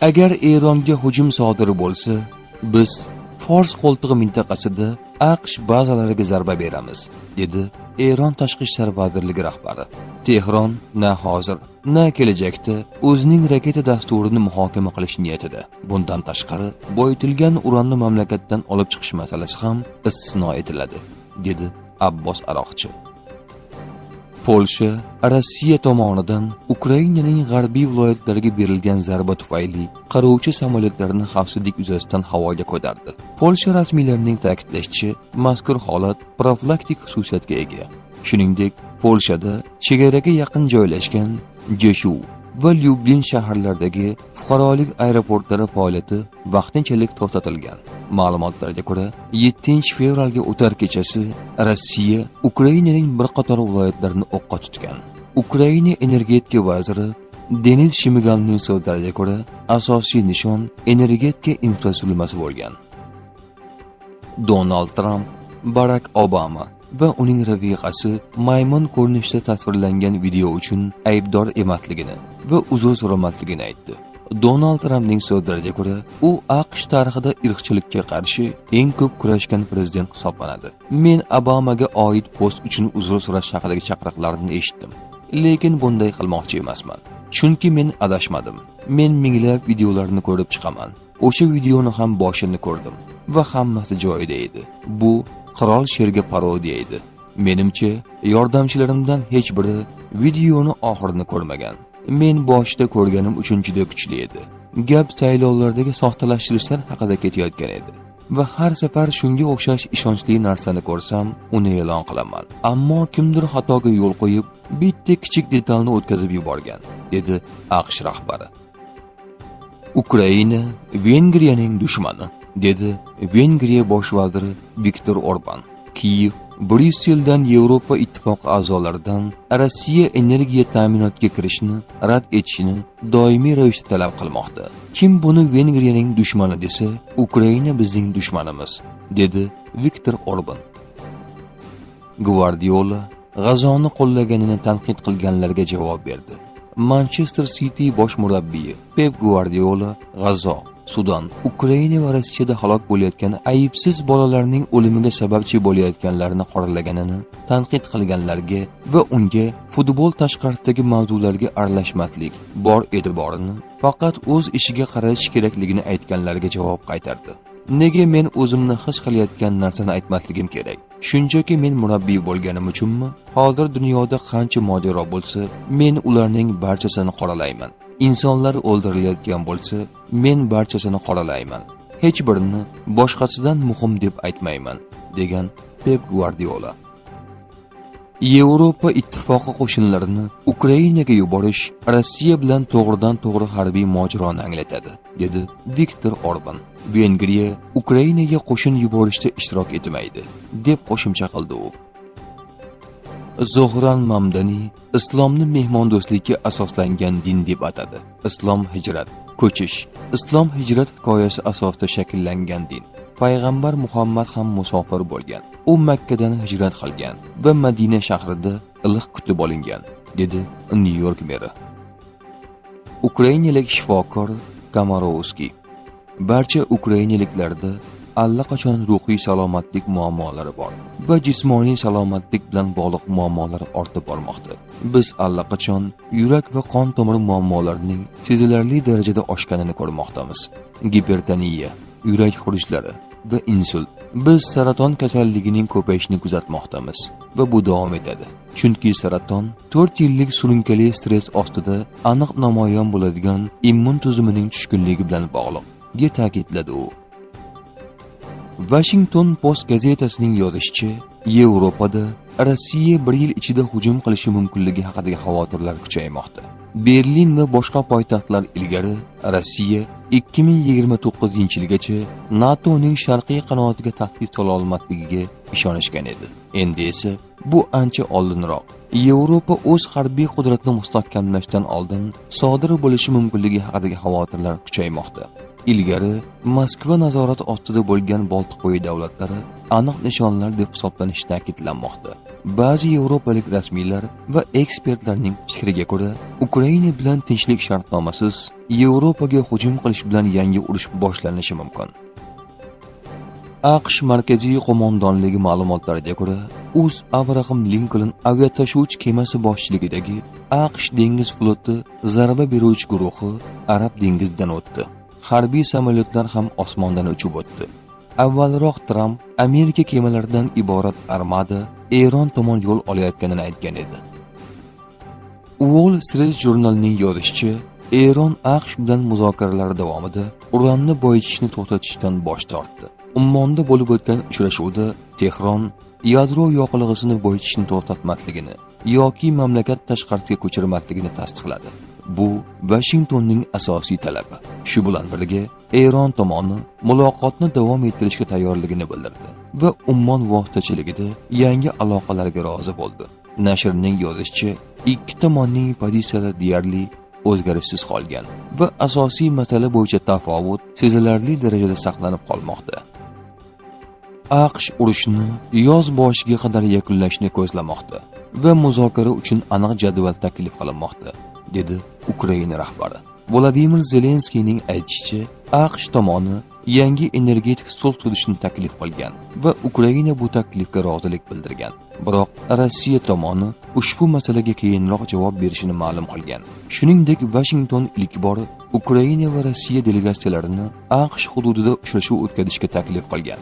Agar Eronga hujum sodir bo'lsa, biz Fors qo'ltig'i mintaqasida AQSh bazalariga zarba beramiz, dedi Eron tashqi ishlar vazirligi rahbari. Tehron na hozir, na kelajakda o'zining raketa dasturini muhokama qilish niyatida. Bundan tashqari, boyitilgan uranni mamlakatdan olib chiqish masalasi ham istisno etiladi, dedi Abbos Aroqchi. Polsha Rossiya tomonidan Ukrainaning g'arbiy viloyatlariga berilgan zarba tufayli qiruvchi samolyotlarni xavfsizlik yuzasidan havoga ko'tardi. Polsha rasmiylarining ta'kidlashicha, mazkur holat profilaktik xususiyatga ega. Shuningdek, Polshada chegaraga yaqin joylashgan Jeshuv va Lyublin shaharlaridagi fuqarolik aeroportlari faoliyati vaqtinchalik to'xtatilgan. Ma'lumotlarga ko'ra, 7-fevralga o'tar kechasi Rossiya Ukrainaning bir qator viloyatlarini o'qqa tutgan. Ukraina energetika vaziri Denis Shmigalning so'zlariga ko'ra, asosiy nishon energetika infratuzilmasi bo'lgan. Donald Trump Barack Obama va uning rafiqasi maymun ko'rinishda tasvirlangan video uchun aybdor emasligini va uzr so'ramasligini aytdi. Donald Trumpning so'zlariga ko'ra, u AQSh tarixida irqchilikka qarshi eng ko'p kurashgan prezident hisoblanadi. Men Obamaga oid post uchun uzr so'rash haqidagi chaqiriqlarni eshitdim, lekin bunday qilmoqchi emasman. Chunki men adashmadim. Men minglab videolarni ko'rib chiqaman. O'sha videoni ham boshini ko'rdim va hammasi joyida edi. Bu qirol sherga parodiya edi. Menimcha, yordamchilarimdan hech biri videoni oxirini ko'rmagan. Men boshida ko'rganim uchun juda kuchli edi. Gap saylovlardagi soxtalashtirishlar haqida ketayotgan edi. Va har safar shunga o'xshash ishonchli narsani ko'rsam, uni e'lon qilaman. Ammo kimdir xatoga yo'l qo'yib, bitta kichik detalni o'tkazib yuborgan, dedi AQSh rahbari. Ukraina Vengriyaning dushmani, dedi Vengriya bosh vaziri Viktor Orban. Kiyev Bryusseldan Yevropa ittifoqi a'zolaridan Rossiya energiya ta'minotiga kirishni rad etishini doimiy ravishda talab qilmoqda. Kim buni Vengriyaning dushmani desa, Ukraina bizning dushmanimiz, dedi Viktor Orban. Guardiola G'azoni qo'llaganini tanqid qilganlarga javob berdi. Manchester City bosh murabbiyi Pep Guardiola G'azo, Sudan, Ukraina va Rossiyada halok bo'layotgan ayibsiz bolalarning o'limiga sababchi bo'layotganlarni qoralaganini tanqid qilganlarga va unga futbol tashqarisidagi mavzularga aralashmaslik bor e'tiborini faqat o'z ishiga qaratish kerakligini aytganlarga javob qaytardi. Nega men o'zimni his qilayotgan narsani aytmasligim kerak? Shunchaki men murabbiy bo'lganim uchunmi? Hozir dunyoda qancha mojaro bo'lsa, men ularning barchasini qoralayman. Insonlar o'ldirilayotgan bo'lsa, men barchasini qoralayman. Hech birini boshqasidan muhim deb aytmayman, degan Pep Guardiola. Yevropa ittifoqi qo'shinlarini Ukrainaga yuborish Rossiya bilan to'g'ridan-to'g'ri harbiy mojaroni anglatadi, dedi Viktor Orban. Vengriya Ukrainaga qo'shin yuborishda ishtirok etmaydi, deb qo'shimcha qildi u. Zohran Mamdani islomni mehmondo'stlikka asoslangan din deb atadi. Islom hijrat, ko'chish, islom hijrat hikoyasi asosida shakllangan din. Payg'ambar Muhammad ham musofir bo'lgan. U Makkadan hijrat qilgan va Madina shahrida iliq kutib olingan, dedi New York meri. Ukrainalik shifokor Kamarovskiy barcha ukrainaliklarda allaqachon ruhiy salomatlik muammolari bor va jismoniy salomatlik bilan bog'liq muammolar ortib bormoqda. Biz allaqachon yurak va qon tomir muammolarining sezilarli darajada oshganini ko'rmoqdamiz. Gipertoniya, yurak xurishlari va insult. Biz saraton kasalligining ko'payishini kuzatmoqdamiz va bu davom etadi. Chunki saraton 4 yillik surunkali stress ostida aniq namoyon bo'ladigan immun tizimining tushkunligi bilan bog'liq, deya ta'kidladi u. Washington Post gazetasining yozishicha, Yevropada Rossiya 1 yil ichida hujum qilishi mumkinligi haqidagi xavotirlar kuchaymoqda. Berlin va boshqa poytaxtlar ilgari Rossiya 2029-yilgacha NATOning sharqiy qanotiga tahdid sola olmasligiga ishonishgan edi. Endi esa bu ancha oldinroq. Yevropa o'z harbiy qudratini mustahkamlashdan oldin sodir bo'lishi mumkinligi haqidagi xavotirlar kuchaymoqda. Ilgari Moskva nazorati ostida bo'lgan Boltiqbo'yi davlatlari aniq nishonlar deb hisoblanishi ta'kidlanmoqda. ba'zi yevropalik rasmiylar va ekspertlarning fikriga ko'ra, Ukraina bilan tinchlik shartnomasiz Yevropaga hujum qilish bilan yangi urush boshlanishi mumkin. AQSh markaziy qo'mondonligi ma'lumotlariga ko'ra, Abraham Lincoln aviatashuvchi kemasi boshchiligidagi AQSh dengiz floti zarba beruvchi guruhi Arab dengizidan o'tdi. Harbiy samolyotlar ham osmondan uchib o'tdi. Avvalroq Trump Amerika kemalaridan iborat armada Eron tomon yo'l olayotganini aytgan edi. Wall Street jurnalining yozishicha, Eron AQSh bilan muzokaralar davomida uranni boyitishni to'xtatishdan bosh tortdi. Ummonda bo'lib o'tgan uchrashuvda Tehron yadro yoqilg'isini boyitishni to'xtatmasligini yoki mamlakat tashqarisiga ko'chirmasligini tasdiqladi. Bu Washingtonning asosiy talabi. Shu bilan birga Eron tomoni muloqotni davom ettirishga tayyorligini bildirdi va Ummon vositachiligida yangi aloqalarga rozi bo'ldi. Nashrning yozishicha, ikki tomonning pozitsiyalari deyarli o'zgarishsiz qolgan va asosiy masala bo'yicha tafovut sezilarli darajada saqlanib qolmoqda. AQSh urushni yoz boshiga qadar yakunlashni ko'zlamoqda va muzokara uchun aniq jadval taklif qilinmoqda, dedi Ukraina rahbari. Vladimir Zelenskiyning aytishicha, AQSh tomoni yangi energetik sulh tuzishni taklif qilgan va Ukraina bu taklifga rozilik bildirgan. Biroq Rossiya tomoni ushbu masalaga keyinroq javob berishini ma'lum qilgan. Shuningdek, Washington ilk bor Ukraina va Rossiya delegatsiyalarini AQSh hududida uchrashuv o'tkazishga taklif qilgan.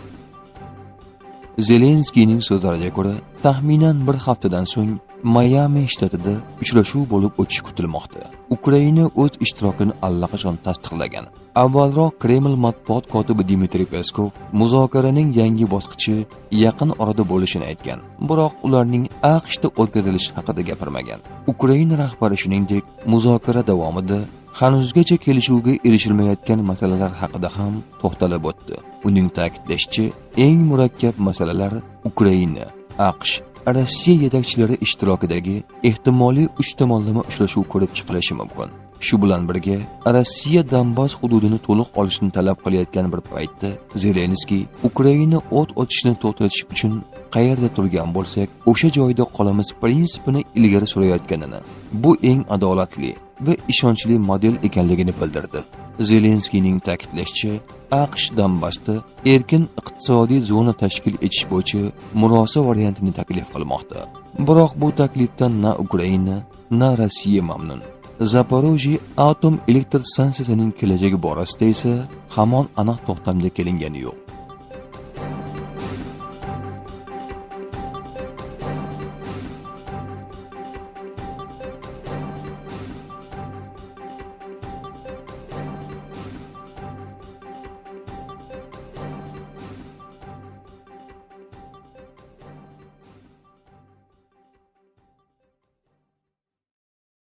Zelenskiyning so'zlariga ko'ra, taxminan bir haftadan so'ng Miami shtatida uchrashuv bo'lib o'tishi kutilmoqda. Ukraina o'z ishtirokini allaqachon tasdiqlagan. Avvalroq Kreml matbuot kotibi Dmitriy Peskov muzokaraning yangi bosqichi yaqin orada bo'lishini aytgan. Biroq ularning AQShda o'tkazilishi haqida gapirmagan. Ukraina rahbari shuningdek, muzokara davomida hanuzgacha kelishuvga erishilmayotgan masalalar haqida ham to'xtalib o'tdi. Uning ta'kidlashicha, eng murakkab masalalar Ukraina, AQSh, Rossiya yetakchilari ishtirokidagi ehtimoliy 3 tomonlama uchrashuv ko'rib chiqilishi mumkin. Shu bilan birga, Rossiya Donbass hududini to'liq olishni talab qilayotgan bir paytda Zelenskiy Ukraina o't o'tishni to'xtatish uchun qayerda turgan bo'lsak, o'sha joyda qolamiz prinsipini ilgari surayotganini, bu eng adolatli va ishonchli model ekanligini bildirdi. Zelenskiyning ta'kidlashicha, AQSh Donbassda erkin iqtisodiy zona tashkil etish bo'yicha murosa variantini taklif qilmoqda. Biroq bu taklifdan na Ukraina, na Rossiya mamnun. Zaporojye atom elektr stansiyasining kelajagi borasida esa hamon aniq to'xtamga kelingani yo'q.